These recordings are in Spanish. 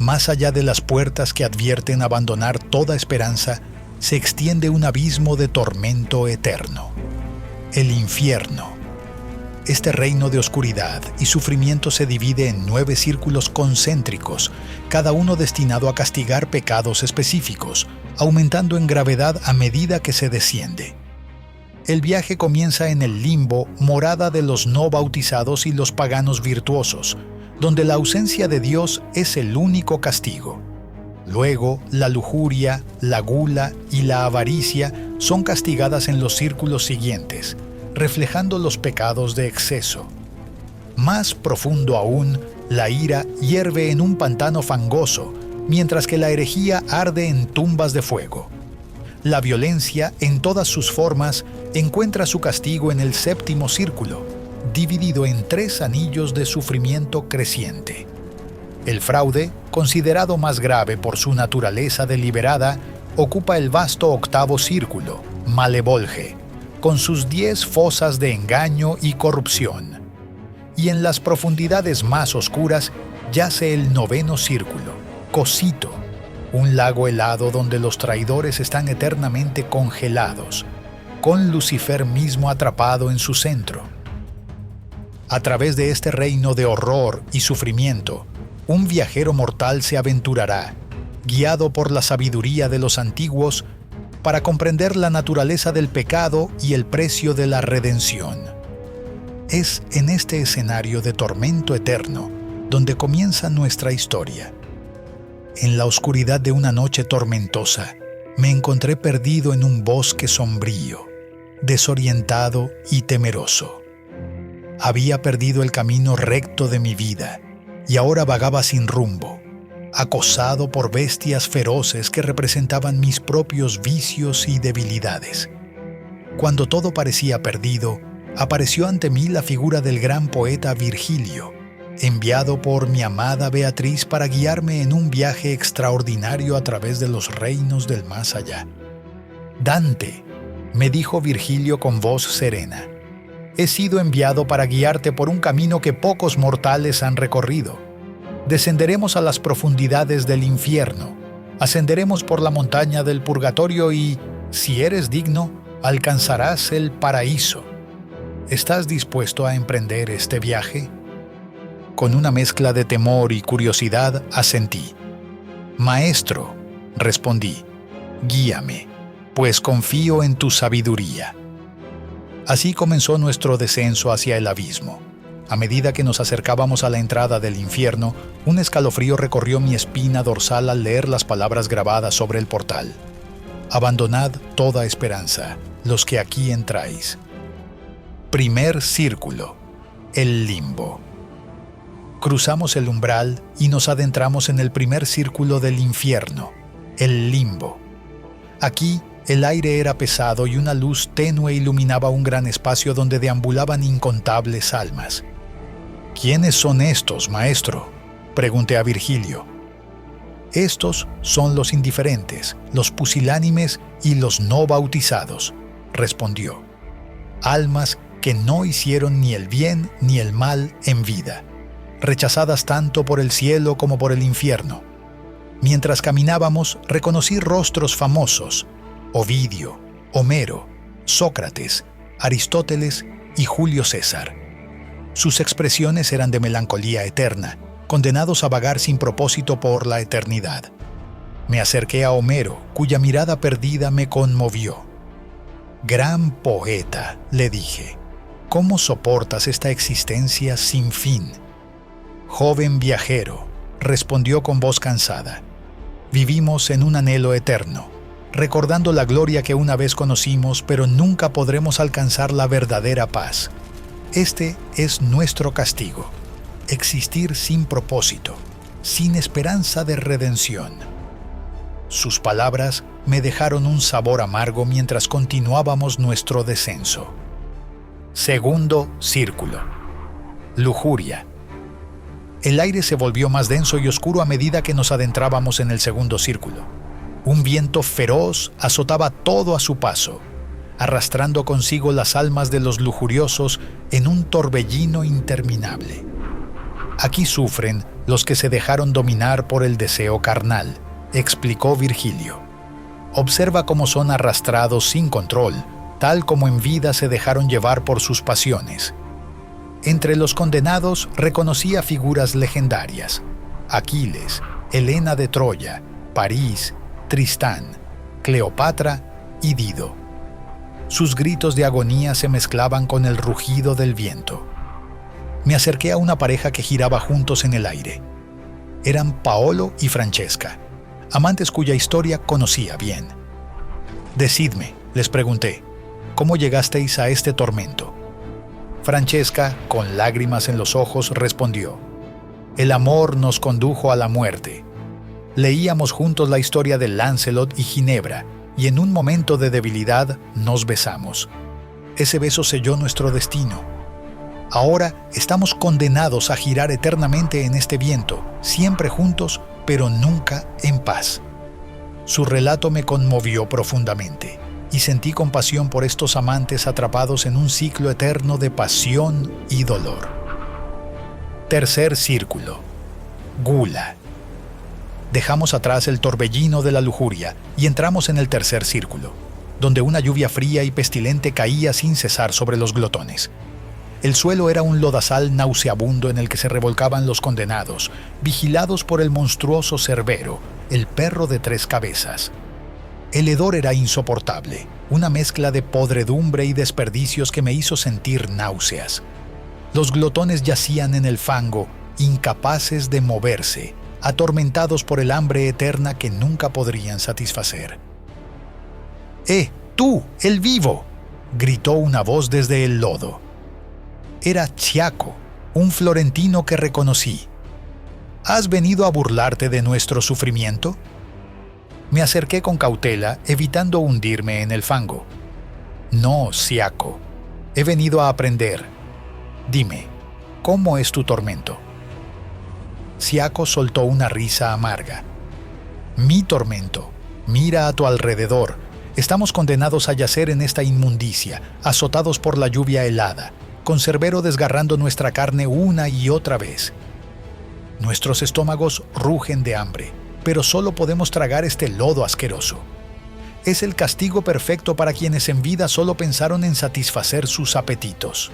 Más allá de las puertas que advierten abandonar toda esperanza, se extiende un abismo de tormento eterno. El infierno. Este reino de oscuridad y sufrimiento se divide en 9 círculos concéntricos, cada uno destinado a castigar pecados específicos, aumentando en gravedad a medida que se desciende. El viaje comienza en el limbo, morada de los no bautizados y los paganos virtuosos, donde la ausencia de Dios es el único castigo. Luego, la lujuria, la gula y la avaricia son castigadas en los círculos siguientes, reflejando los pecados de exceso. Más profundo aún, la ira hierve en un pantano fangoso, mientras que la herejía arde en tumbas de fuego. La violencia, en todas sus formas, encuentra su castigo en el 7º círculo, dividido en 3 anillos de sufrimiento creciente. El fraude, considerado más grave por su naturaleza deliberada, ocupa el vasto 8º círculo, Malevolge, con sus 10 fosas de engaño y corrupción. Y en las profundidades más oscuras yace el 9º círculo, Cosito, un lago helado donde los traidores están eternamente congelados, con Lucifer mismo atrapado en su centro. A través de este reino de horror y sufrimiento, un viajero mortal se aventurará, guiado por la sabiduría de los antiguos, para comprender la naturaleza del pecado y el precio de la redención. Es en este escenario de tormento eterno donde comienza nuestra historia. En la oscuridad de una noche tormentosa, me encontré perdido en un bosque sombrío, desorientado y temeroso. Había perdido el camino recto de mi vida y ahora vagaba sin rumbo, acosado por bestias feroces que representaban mis propios vicios y debilidades. Cuando todo parecía perdido, apareció ante mí la figura del gran poeta Virgilio, enviado por mi amada Beatriz para guiarme en un viaje extraordinario a través de los reinos del más allá. «Dante», me dijo Virgilio con voz serena, «he sido enviado para guiarte por un camino que pocos mortales han recorrido. Descenderemos a las profundidades del infierno, ascenderemos por la montaña del purgatorio y, si eres digno, alcanzarás el paraíso. ¿Estás dispuesto a emprender este viaje?» Con una mezcla de temor y curiosidad asentí. «Maestro», respondí, «guíame, pues confío en tu sabiduría». Así comenzó nuestro descenso hacia el abismo. A medida que nos acercábamos a la entrada del infierno, un escalofrío recorrió mi espina dorsal al leer las palabras grabadas sobre el portal. «Abandonad toda esperanza, los que aquí entráis». Primer círculo, el limbo. Cruzamos el umbral y nos adentramos en el primer círculo del infierno, el limbo. Aquí, el aire era pesado y una luz tenue iluminaba un gran espacio donde deambulaban incontables almas. «¿Quiénes son estos, maestro?», pregunté a Virgilio. «Estos son los indiferentes, los pusilánimes y los no bautizados», respondió. «Almas que no hicieron ni el bien ni el mal en vida, rechazadas tanto por el cielo como por el infierno. Mientras caminábamos, reconocí rostros famosos: Ovidio, Homero, Sócrates, Aristóteles y Julio César. Sus expresiones eran de melancolía eterna, condenados a vagar sin propósito por la eternidad. Me acerqué a Homero, cuya mirada perdida me conmovió. «Gran poeta», le dije, «¿cómo soportas esta existencia sin fin?». «Joven viajero», respondió con voz cansada, «vivimos en un anhelo eterno, recordando la gloria que una vez conocimos, pero nunca podremos alcanzar la verdadera paz. Este es nuestro castigo, existir sin propósito, sin esperanza de redención». Sus palabras me dejaron un sabor amargo mientras continuábamos nuestro descenso. Segundo círculo. Lujuria. El aire se volvió más denso y oscuro a medida que nos adentrábamos en el segundo círculo. Un viento feroz azotaba todo a su paso, arrastrando consigo las almas de los lujuriosos en un torbellino interminable. Aquí sufren los que se dejaron dominar por el deseo carnal, explicó Virgilio. Observa cómo son arrastrados sin control, tal como en vida se dejaron llevar por sus pasiones. Entre los condenados reconocía figuras legendarias: Aquiles, Helena de Troya, París, Tristán, Cleopatra y Dido. Sus gritos de agonía se mezclaban con el rugido del viento. Me acerqué a una pareja que giraba juntos en el aire. Eran Paolo y Francesca, amantes cuya historia conocía bien. «Decidme», les pregunté, «¿cómo llegasteis a este tormento?». Francesca, con lágrimas en los ojos, respondió: «El amor nos condujo a la muerte. Leíamos juntos la historia de Lancelot y Ginebra, y en un momento de debilidad nos besamos. Ese beso selló nuestro destino. Ahora estamos condenados a girar eternamente en este viento, siempre juntos, pero nunca en paz». Su relato me conmovió profundamente, y sentí compasión por estos amantes atrapados en un ciclo eterno de pasión y dolor. Tercer círculo. Gula. Dejamos atrás el torbellino de la lujuria y entramos en el tercer círculo, donde una lluvia fría y pestilente caía sin cesar sobre los glotones. El suelo era un lodazal nauseabundo en el que se revolcaban los condenados, vigilados por el monstruoso Cerbero, el perro de 3 cabezas. El hedor era insoportable, una mezcla de podredumbre y desperdicios que me hizo sentir náuseas. Los glotones yacían en el fango, incapaces de moverse, atormentados por el hambre eterna que nunca podrían satisfacer. ¡Tú, el vivo!», gritó una voz desde el lodo. Era Ciaco, un florentino que reconocí. «¿Has venido a burlarte de nuestro sufrimiento?». Me acerqué con cautela, evitando hundirme en el fango. «No, Ciaco, he venido a aprender. Dime, ¿cómo es tu tormento?». Ciaco soltó una risa amarga. «Mi tormento. Mira a tu alrededor. Estamos condenados a yacer en esta inmundicia, azotados por la lluvia helada, con Cerbero desgarrando nuestra carne una y otra vez. Nuestros estómagos rugen de hambre, pero solo podemos tragar este lodo asqueroso. Es el castigo perfecto para quienes en vida solo pensaron en satisfacer sus apetitos».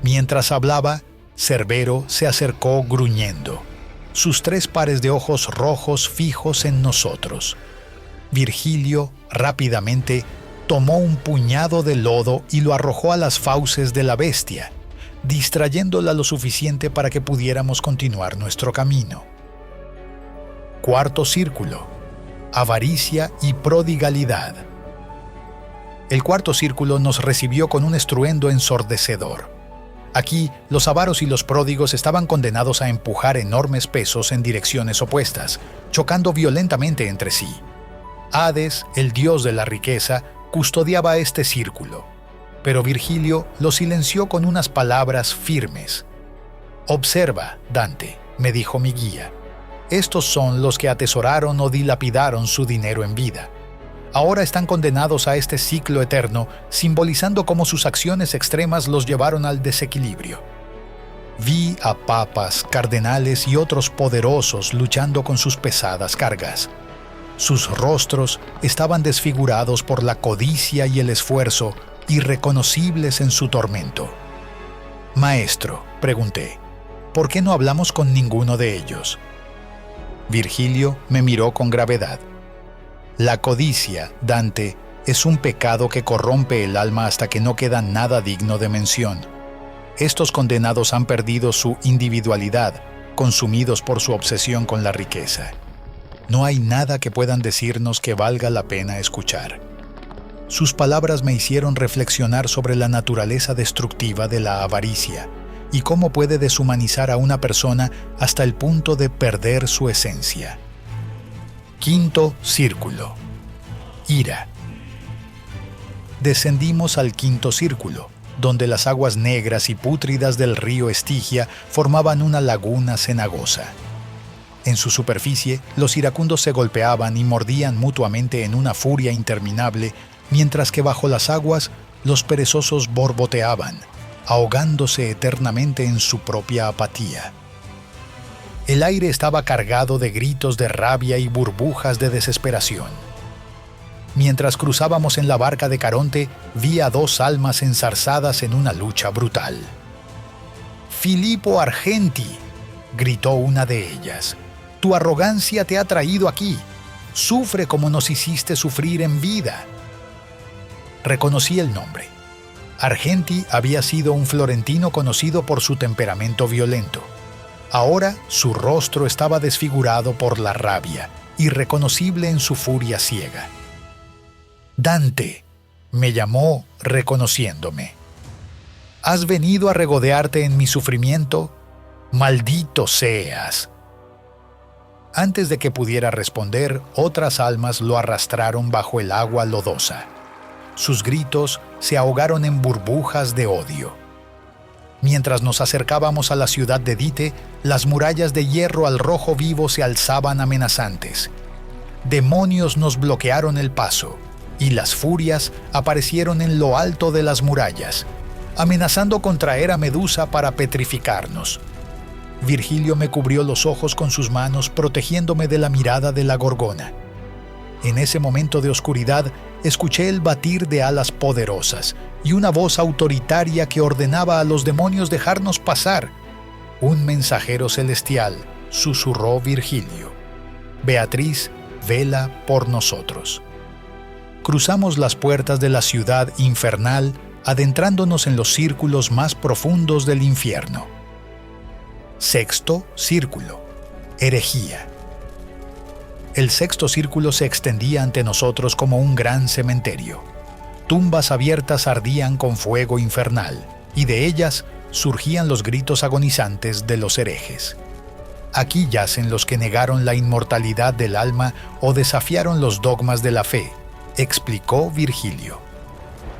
Mientras hablaba, Cerbero se acercó gruñendo, sus 3 pares de ojos rojos fijos en nosotros. Virgilio, rápidamente, tomó un puñado de lodo y lo arrojó a las fauces de la bestia, distrayéndola lo suficiente para que pudiéramos continuar nuestro camino. Cuarto círculo. Avaricia y prodigalidad. El cuarto círculo nos recibió con un estruendo ensordecedor. Aquí, los avaros y los pródigos estaban condenados a empujar enormes pesos en direcciones opuestas, chocando violentamente entre sí. Hades, el dios de la riqueza, custodiaba este círculo, pero Virgilio lo silenció con unas palabras firmes. «Observa, Dante», me dijo mi guía. «Estos son los que atesoraron o dilapidaron su dinero en vida. Ahora están condenados a este ciclo eterno, simbolizando cómo sus acciones extremas los llevaron al desequilibrio». Vi a papas, cardenales y otros poderosos luchando con sus pesadas cargas. Sus rostros estaban desfigurados por la codicia y el esfuerzo, irreconocibles en su tormento. «Maestro», pregunté, «¿por qué no hablamos con ninguno de ellos?». Virgilio me miró con gravedad. «La codicia, Dante, es un pecado que corrompe el alma hasta que no queda nada digno de mención. Estos condenados han perdido su individualidad, consumidos por su obsesión con la riqueza. No hay nada que puedan decirnos que valga la pena escuchar». Sus palabras me hicieron reflexionar sobre la naturaleza destructiva de la avaricia y cómo puede deshumanizar a una persona hasta el punto de perder su esencia. Quinto círculo. Ira. Descendimos al quinto círculo, donde las aguas negras y pútridas del río Estigia formaban una laguna cenagosa. En su superficie, los iracundos se golpeaban y mordían mutuamente en una furia interminable, mientras que bajo las aguas, los perezosos borboteaban, ahogándose eternamente en su propia apatía. El aire estaba cargado de gritos de rabia y burbujas de desesperación. Mientras cruzábamos en la barca de Caronte, vi a dos almas enzarzadas en una lucha brutal. «Filippo Argenti», gritó una de ellas, «tu arrogancia te ha traído aquí. Sufre como nos hiciste sufrir en vida». Reconocí el nombre. Argenti había sido un florentino conocido por su temperamento violento. Ahora su rostro estaba desfigurado por la rabia, irreconocible en su furia ciega. «Dante», me llamó reconociéndome. «¿Has venido a regodearte en mi sufrimiento? ¡Maldito seas!». Antes de que pudiera responder, otras almas lo arrastraron bajo el agua lodosa. Sus gritos se ahogaron en burbujas de odio. Mientras nos acercábamos a la ciudad de Dite, las murallas de hierro al rojo vivo se alzaban amenazantes. Demonios nos bloquearon el paso, y las furias aparecieron en lo alto de las murallas, amenazando con traer a Medusa para petrificarnos. Virgilio me cubrió los ojos con sus manos, protegiéndome de la mirada de la gorgona. En ese momento de oscuridad, escuché el batir de alas poderosas y una voz autoritaria que ordenaba a los demonios dejarnos pasar. «Un mensajero celestial», susurró Virgilio. «Beatriz, vela por nosotros». Cruzamos las puertas de la ciudad infernal, adentrándonos en los círculos más profundos del infierno. Sexto círculo: herejía. El sexto círculo se extendía ante nosotros como un gran cementerio. Tumbas abiertas ardían con fuego infernal, y de ellas surgían los gritos agonizantes de los herejes. Aquí yacen los que negaron la inmortalidad del alma o desafiaron los dogmas de la fe, explicó Virgilio.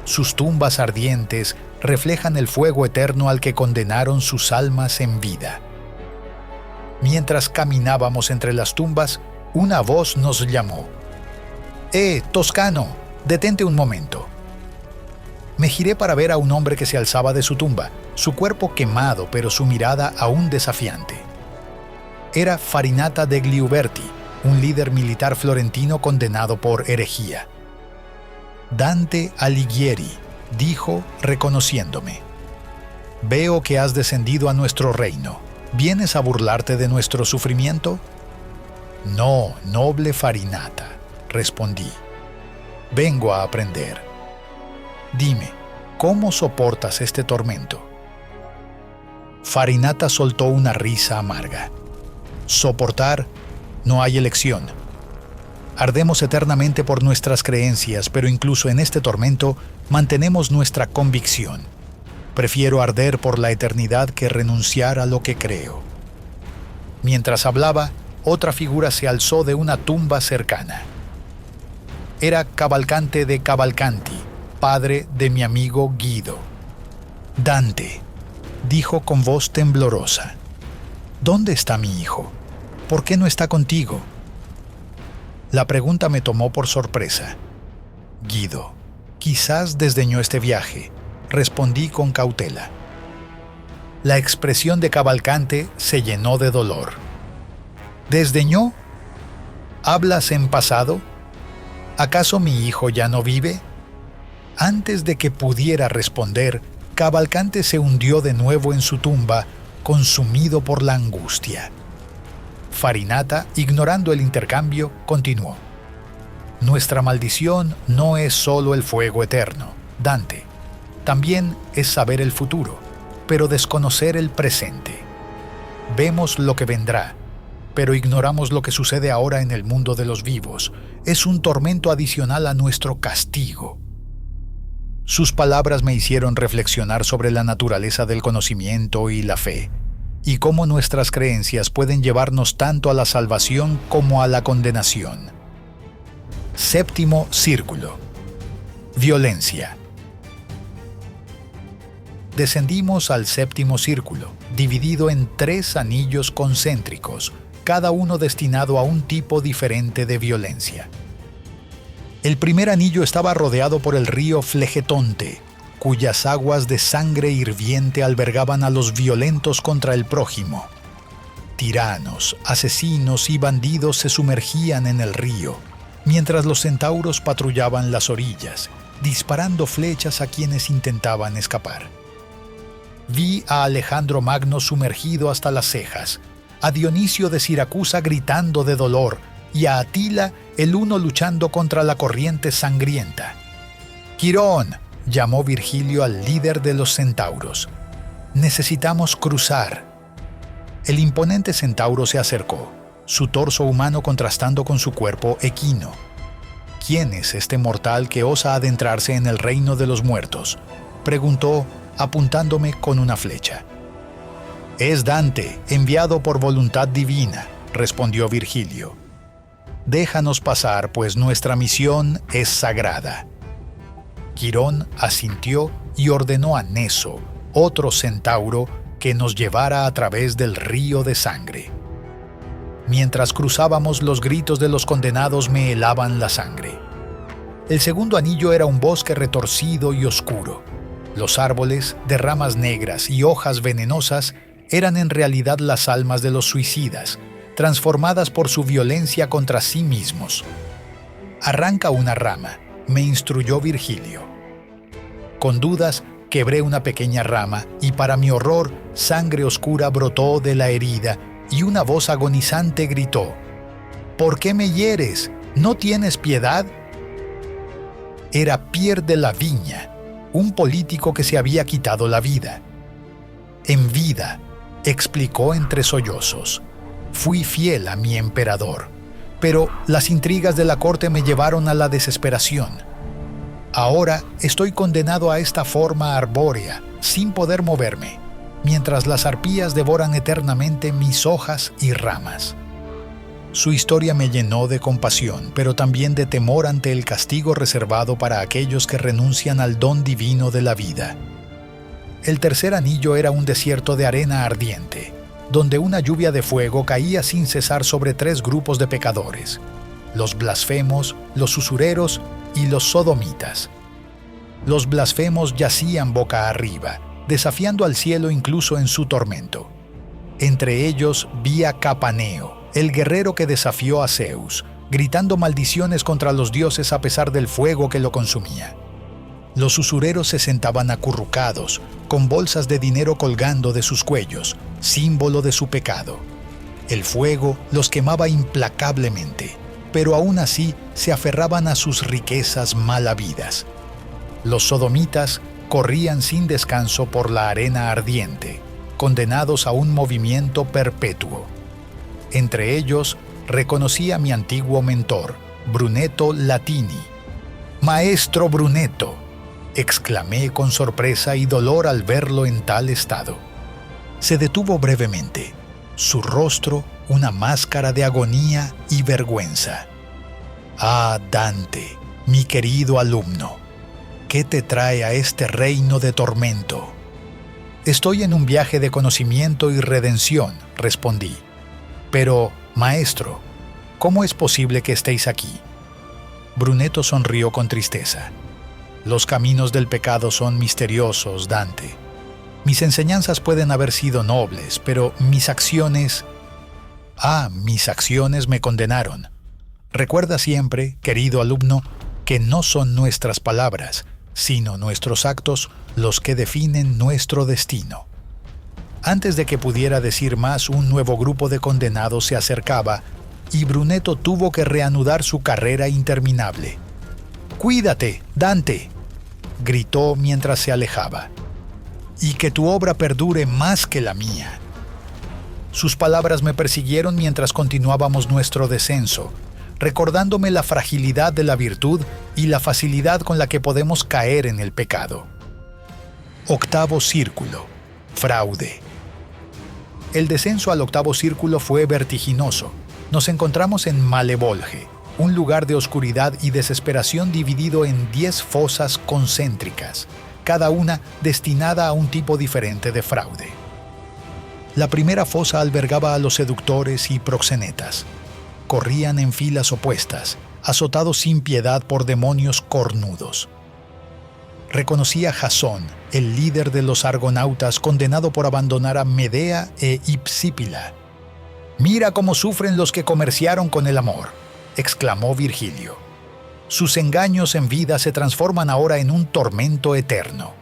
Sus tumbas ardientes reflejan el fuego eterno al que condenaron sus almas en vida. Mientras caminábamos entre las tumbas, una voz nos llamó. Toscano, detente un momento». Me giré para ver a un hombre que se alzaba de su tumba, su cuerpo quemado pero su mirada aún desafiante. Era Farinata degli Uberti, un líder militar florentino condenado por herejía. «Dante Alighieri», dijo reconociéndome. «Veo que has descendido a nuestro reino. ¿Vienes a burlarte de nuestro sufrimiento?» «No, noble Farinata», respondí. «Vengo a aprender. Dime, ¿cómo soportas este tormento?» Farinata soltó una risa amarga. «Soportar, no hay elección. Ardemos eternamente por nuestras creencias, pero incluso en este tormento mantenemos nuestra convicción. Prefiero arder por la eternidad que renunciar a lo que creo». Mientras hablaba, otra figura se alzó de una tumba cercana. Era Cavalcante de Cavalcanti, padre de mi amigo Guido. «Dante», dijo con voz temblorosa, «¿dónde está mi hijo? ¿Por qué no está contigo?» La pregunta me tomó por sorpresa. «Guido, quizás desdeñó este viaje», respondí con cautela. La expresión de Cavalcante se llenó de dolor. «¿Desdeñó? ¿Hablas en pasado? ¿Acaso mi hijo ya no vive?». Antes de que pudiera responder, Cavalcante se hundió de nuevo en su tumba, consumido por la angustia. Farinata, ignorando el intercambio, continuó. «Nuestra maldición no es solo el fuego eterno, Dante. También es saber el futuro, pero desconocer el presente. Vemos lo que vendrá, pero ignoramos lo que sucede ahora en el mundo de los vivos. Es un tormento adicional a nuestro castigo». Sus palabras me hicieron reflexionar sobre la naturaleza del conocimiento y la fe, y cómo nuestras creencias pueden llevarnos tanto a la salvación como a la condenación. Séptimo círculo: violencia. Descendimos al séptimo círculo, dividido en 3 anillos concéntricos, cada uno destinado a un tipo diferente de violencia. El primer anillo estaba rodeado por el río Flegetonte, cuyas aguas de sangre hirviente albergaban a los violentos contra el prójimo. tiranos, asesinos y bandidos se sumergían en el río, mientras los centauros patrullaban las orillas, disparando flechas a quienes intentaban escapar. Vi a Alejandro Magno sumergido hasta las cejas, a Dionisio de Siracusa gritando de dolor y a Atila el uno luchando contra la corriente sangrienta. «Quirón», llamó Virgilio al líder de los centauros. «Necesitamos cruzar». El imponente centauro se acercó, su torso humano contrastando con su cuerpo equino. «¿Quién es este mortal que osa adentrarse en el reino de los muertos?», preguntó, apuntándome con una flecha. «Es Dante, enviado por voluntad divina», respondió Virgilio. «Déjanos pasar, pues nuestra misión es sagrada». Quirón asintió y ordenó a Neso, otro centauro, que nos llevara a través del río de sangre. Mientras cruzábamos, los gritos de los condenados me helaban la sangre. El segundo anillo era un bosque retorcido y oscuro. Los árboles, de ramas negras y hojas venenosas, eran en realidad las almas de los suicidas, transformadas por su violencia contra sí mismos. «Arranca una rama», me instruyó Virgilio. Con dudas, quebré una pequeña rama y, para mi horror, sangre oscura brotó de la herida y una voz agonizante gritó: «¿Por qué me hieres? ¿No tienes piedad?». Era Pierre de la Viña, un político que se había quitado la vida. «En vida», explicó entre sollozos, «fui fiel a mi emperador, pero las intrigas de la corte me llevaron a la desesperación. Ahora estoy condenado a esta forma arbórea, sin poder moverme, mientras las arpías devoran eternamente mis hojas y ramas». Su historia me llenó de compasión, pero también de temor ante el castigo reservado para aquellos que renuncian al don divino de la vida. El tercer anillo era un desierto de arena ardiente, donde una lluvia de fuego caía sin cesar sobre 3 grupos de pecadores: los blasfemos, los usureros y los sodomitas. Los blasfemos yacían boca arriba, desafiando al cielo incluso en su tormento. Entre ellos vi a Capaneo, el guerrero que desafió a Zeus, gritando maldiciones contra los dioses a pesar del fuego que lo consumía. Los usureros se sentaban acurrucados, con bolsas de dinero colgando de sus cuellos, símbolo de su pecado. El fuego los quemaba implacablemente, pero aún así se aferraban a sus riquezas mal habidas. Los sodomitas corrían sin descanso por la arena ardiente, condenados a un movimiento perpetuo. Entre ellos reconocí a mi antiguo mentor, Brunetto Latini. «Maestro Brunetto», exclamé con sorpresa y dolor al verlo en tal estado. Se detuvo brevemente, su rostro una máscara de agonía y vergüenza. «Ah, Dante, mi querido alumno, ¿qué te trae a este reino de tormento?». «Estoy en un viaje de conocimiento y redención», respondí. «Pero, maestro, ¿cómo es posible que estéis aquí?». Brunetto sonrió con tristeza. «Los caminos del pecado son misteriosos, Dante. Mis enseñanzas pueden haber sido nobles, pero mis acciones me condenaron. Recuerda siempre, querido alumno, que no son nuestras palabras, sino nuestros actos los que definen nuestro destino». Antes de que pudiera decir más, un nuevo grupo de condenados se acercaba y Brunetto tuvo que reanudar su carrera interminable. «Cuídate, Dante», gritó mientras se alejaba, «y que tu obra perdure más que la mía». Sus palabras me persiguieron mientras continuábamos nuestro descenso, recordándome la fragilidad de la virtud y la facilidad con la que podemos caer en el pecado. Octavo círculo. Fraude. El descenso al octavo círculo fue vertiginoso. Nos encontramos en Malevolge, un lugar de oscuridad y desesperación dividido en 10 fosas concéntricas, cada una destinada a un tipo diferente de fraude. La primera fosa albergaba a los seductores y proxenetas. Corrían en filas opuestas, azotados sin piedad por demonios cornudos. Reconocí a Jasón, el líder de los argonautas condenado por abandonar a Medea e Hipsípila. «Mira cómo sufren los que comerciaron con el amor», exclamó Virgilio. «Sus engaños en vida se transforman ahora en un tormento eterno».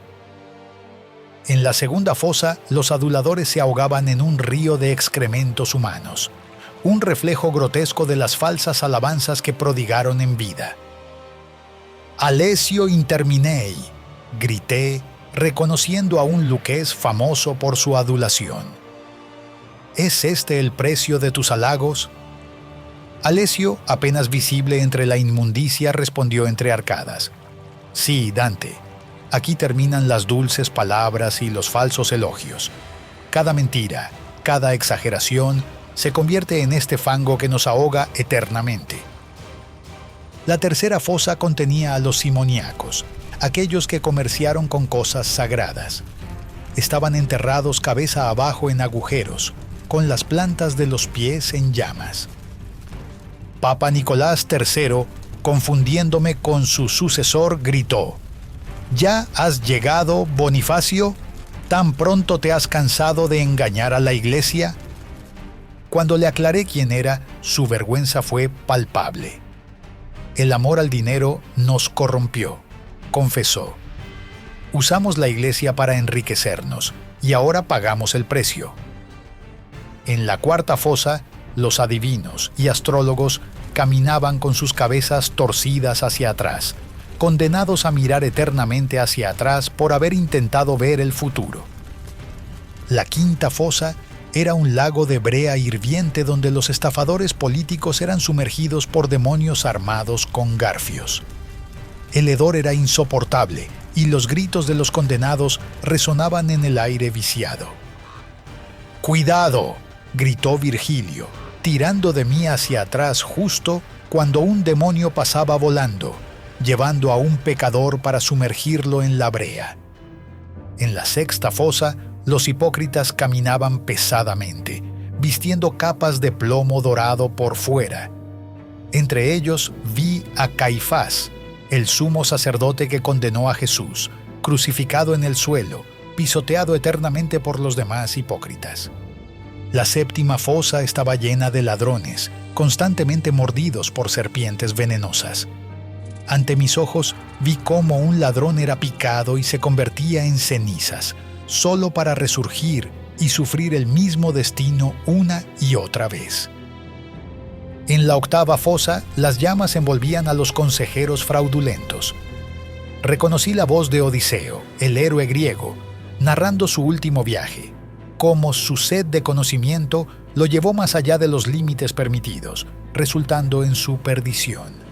En la segunda fosa, los aduladores se ahogaban en un río de excrementos humanos, un reflejo grotesco de las falsas alabanzas que prodigaron en vida. «Alessio interminei», grité, reconociendo a un luqués famoso por su adulación. ¿Es este el precio de tus halagos? Alessio, apenas visible entre la inmundicia, respondió entre arcadas. Sí, Dante, aquí terminan las dulces palabras y los falsos elogios. Cada mentira, cada exageración, se convierte en este fango que nos ahoga eternamente. La tercera fosa contenía a los simoníacos, aquellos que comerciaron con cosas sagradas. Estaban enterrados cabeza abajo en agujeros, con las plantas de los pies en llamas. Papa Nicolás III, confundiéndome con su sucesor, gritó: «¿Ya has llegado, Bonifacio? ¿Tan pronto te has cansado de engañar a la Iglesia?». Cuando le aclaré quién era, su vergüenza fue palpable. «El amor al dinero nos corrompió», confesó. «Usamos la Iglesia para enriquecernos y ahora pagamos el precio». En la cuarta fosa, los adivinos y astrólogos caminaban con sus cabezas torcidas hacia atrás, condenados a mirar eternamente hacia atrás por haber intentado ver el futuro. La quinta fosa era un lago de brea hirviente donde los estafadores políticos eran sumergidos por demonios armados con garfios. El hedor era insoportable y los gritos de los condenados resonaban en el aire viciado. «¡Cuidado!», gritó Virgilio, tirando de mí hacia atrás justo cuando un demonio pasaba volando, llevando a un pecador para sumergirlo en la brea. En la sexta fosa, los hipócritas caminaban pesadamente, vistiendo capas de plomo dorado por fuera. Entre ellos vi a Caifás, el sumo sacerdote que condenó a Jesús, crucificado en el suelo, pisoteado eternamente por los demás hipócritas. La séptima fosa estaba llena de ladrones, constantemente mordidos por serpientes venenosas. Ante mis ojos vi cómo un ladrón era picado y se convertía en cenizas, solo para resurgir y sufrir el mismo destino una y otra vez. En la octava fosa, las llamas envolvían a los consejeros fraudulentos. Reconocí la voz de Odiseo, el héroe griego, narrando su último viaje, cómo su sed de conocimiento lo llevó más allá de los límites permitidos, resultando en su perdición.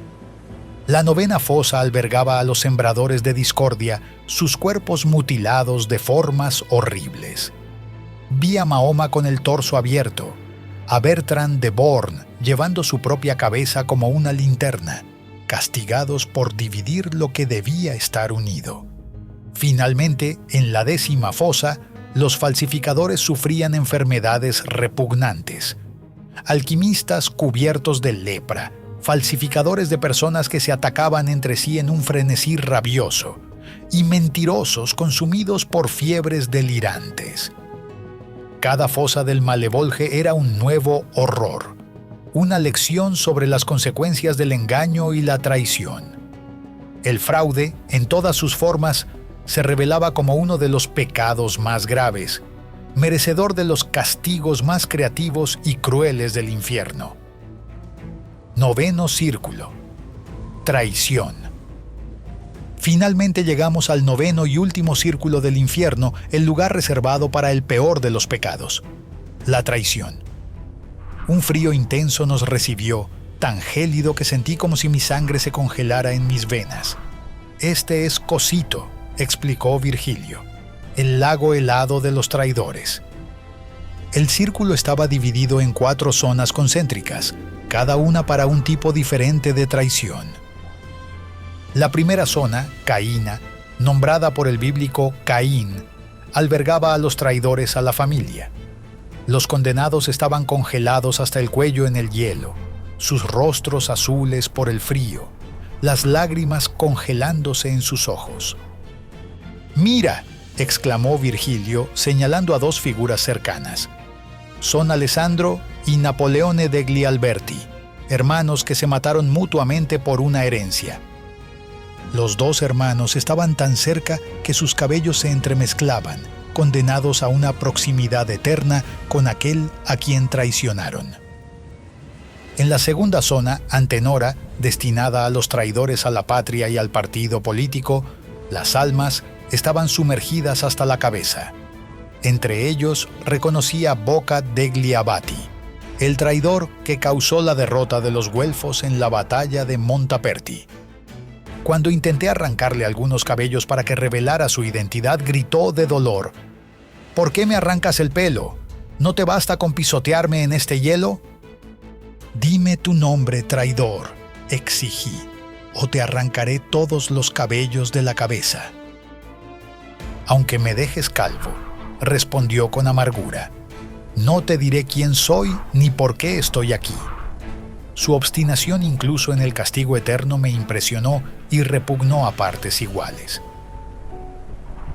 La novena fosa albergaba a los sembradores de discordia, sus cuerpos mutilados de formas horribles. Vi a Mahoma con el torso abierto, a Bertrand de Born llevando su propia cabeza como una linterna, castigados por dividir lo que debía estar unido. Finalmente, en la décima fosa, los falsificadores sufrían enfermedades repugnantes. Alquimistas cubiertos de lepra, falsificadores de personas que se atacaban entre sí en un frenesí rabioso, y mentirosos consumidos por fiebres delirantes. Cada fosa del Malevolge era un nuevo horror, una lección sobre las consecuencias del engaño y la traición. El fraude, en todas sus formas, se revelaba como uno de los pecados más graves, merecedor de los castigos más creativos y crueles del infierno. Noveno círculo. Traición. Finalmente llegamos al noveno y último círculo del infierno, el lugar reservado para el peor de los pecados, la traición. Un frío intenso nos recibió, tan gélido que sentí como si mi sangre se congelara en mis venas. «Este es Cosito», explicó Virgilio, «el lago helado de los traidores». El círculo estaba dividido en 4 zonas concéntricas, cada una para un tipo diferente de traición. La primera zona, Caína, nombrada por el bíblico Caín, albergaba a los traidores a la familia. Los condenados estaban congelados hasta el cuello en el hielo, sus rostros azules por el frío, las lágrimas congelándose en sus ojos. «¡Mira!», exclamó Virgilio, señalando a 2 figuras cercanas. son Alessandro y Napoleone degli Alberti, hermanos que se mataron mutuamente por una herencia. Los dos hermanos estaban tan cerca que sus cabellos se entremezclaban, condenados a una proximidad eterna con aquel a quien traicionaron. En la segunda zona, Antenora, destinada a los traidores a la patria y al partido político, las almas estaban sumergidas hasta la cabeza. Entre ellos reconocí a Bocca degli Abati, el traidor que causó la derrota de los güelfos en la batalla de Montaperti. Cuando intenté arrancarle algunos cabellos para que revelara su identidad, gritó de dolor: «¿Por qué me arrancas el pelo? ¿No te basta con pisotearme en este hielo?» «Dime tu nombre, traidor», exigí, «o te arrancaré todos los cabellos de la cabeza». «Aunque me dejes calvo», respondió con amargura, «no te diré quién soy ni por qué estoy aquí». Su obstinación incluso en el castigo eterno me impresionó y repugnó a partes iguales.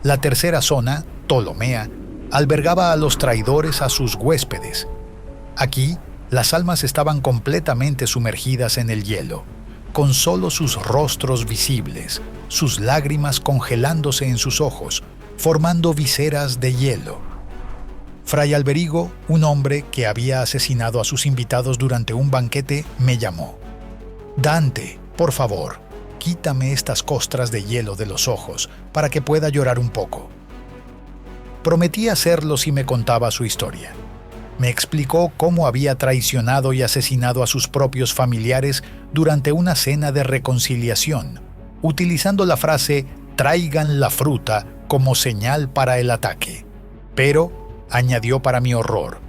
La tercera zona, Ptolomea, albergaba a los traidores a sus huéspedes. Aquí, las almas estaban completamente sumergidas en el hielo, con solo sus rostros visibles, sus lágrimas congelándose en sus ojos, formando viseras de hielo. Fray Alberigo, un hombre que había asesinado a sus invitados durante un banquete, me llamó. «Dante, por favor, quítame estas costras de hielo de los ojos para que pueda llorar un poco». Prometí hacerlo si me contaba su historia. Me explicó cómo había traicionado y asesinado a sus propios familiares durante una cena de reconciliación, utilizando la frase «traigan la fruta» como señal para el ataque. Pero, añadió para mi horror,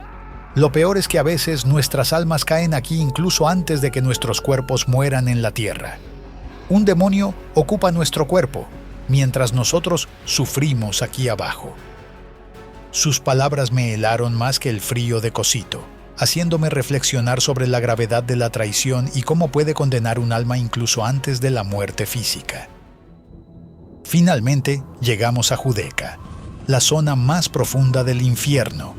lo peor es que a veces nuestras almas caen aquí incluso antes de que nuestros cuerpos mueran en la tierra. Un demonio ocupa nuestro cuerpo, mientras nosotros sufrimos aquí abajo. Sus palabras me helaron más que el frío de Cosito, haciéndome reflexionar sobre la gravedad de la traición y cómo puede condenar un alma incluso antes de la muerte física. Finalmente, llegamos a Judeca, la zona más profunda del infierno,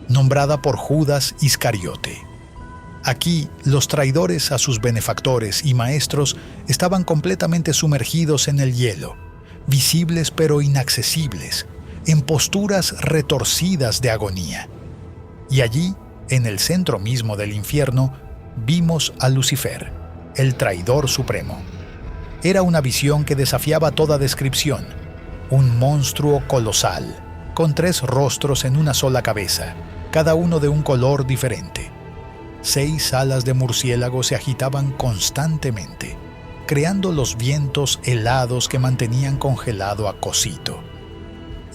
nombrada por Judas Iscariote. Aquí, los traidores a sus benefactores y maestros estaban completamente sumergidos en el hielo, visibles pero inaccesibles, en posturas retorcidas de agonía. Y allí, en el centro mismo del infierno, vimos a Lucifer, el traidor supremo. Era una visión que desafiaba toda descripción, un monstruo colosal, con 3 rostros en una sola cabeza, cada uno de un color diferente. 6 alas de murciélago se agitaban constantemente, creando los vientos helados que mantenían congelado a Cosito.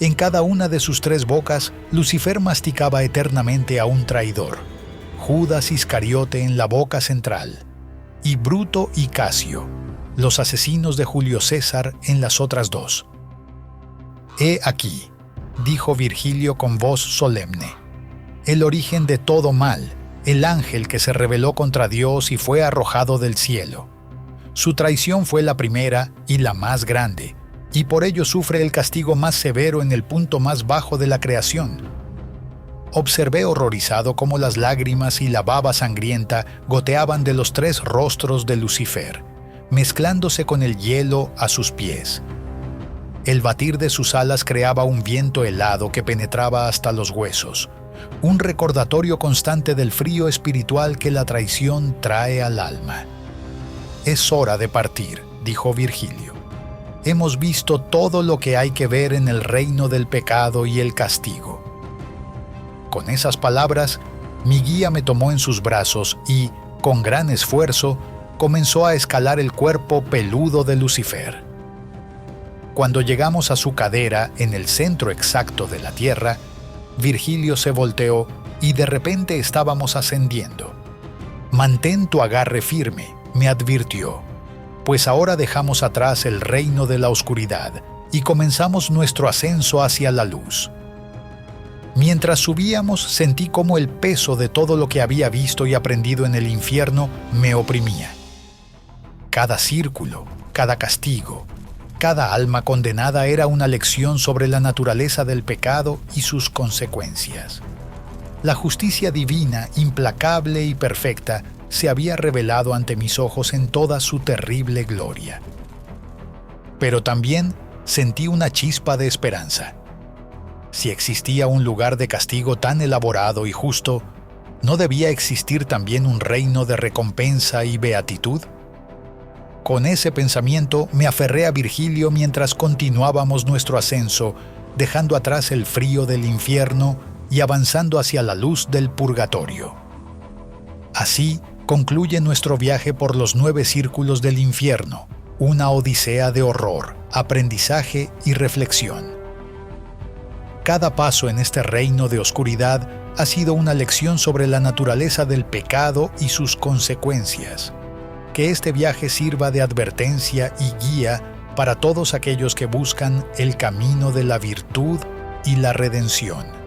En cada una de sus 3 bocas, Lucifer masticaba eternamente a un traidor, Judas Iscariote en la boca central, y Bruto y Casio, los asesinos de Julio César, en las otras 2. «He aquí», dijo Virgilio con voz solemne, «el origen de todo mal, el ángel que se rebeló contra Dios y fue arrojado del cielo. Su traición fue la primera y la más grande, y por ello sufre el castigo más severo en el punto más bajo de la creación». Observé horrorizado cómo las lágrimas y la baba sangrienta goteaban de los 3 rostros de Lucifer, mezclándose con el hielo a sus pies. El batir de sus alas creaba un viento helado que penetraba hasta los huesos, un recordatorio constante del frío espiritual que la traición trae al alma. «Es hora de partir», dijo Virgilio. «Hemos visto todo lo que hay que ver en el reino del pecado y el castigo». Con esas palabras, mi guía me tomó en sus brazos y, con gran esfuerzo, comenzó a escalar el cuerpo peludo de Lucifer. Cuando llegamos a su cadera, en el centro exacto de la tierra, Virgilio se volteó y de repente estábamos ascendiendo. «Mantén tu agarre firme», me advirtió, «pues ahora dejamos atrás el reino de la oscuridad y comenzamos nuestro ascenso hacia la luz». Mientras subíamos, sentí cómo el peso de todo lo que había visto y aprendido en el infierno me oprimía. Cada círculo, cada castigo, cada alma condenada era una lección sobre la naturaleza del pecado y sus consecuencias. La justicia divina, implacable y perfecta, se había revelado ante mis ojos en toda su terrible gloria. Pero también sentí una chispa de esperanza. Si existía un lugar de castigo tan elaborado y justo, ¿no debía existir también un reino de recompensa y beatitud? Con ese pensamiento me aferré a Virgilio mientras continuábamos nuestro ascenso, dejando atrás el frío del infierno y avanzando hacia la luz del purgatorio. Así concluye nuestro viaje por los 9 círculos del infierno, una odisea de horror, aprendizaje y reflexión. Cada paso en este reino de oscuridad ha sido una lección sobre la naturaleza del pecado y sus consecuencias. Que este viaje sirva de advertencia y guía para todos aquellos que buscan el camino de la virtud y la redención.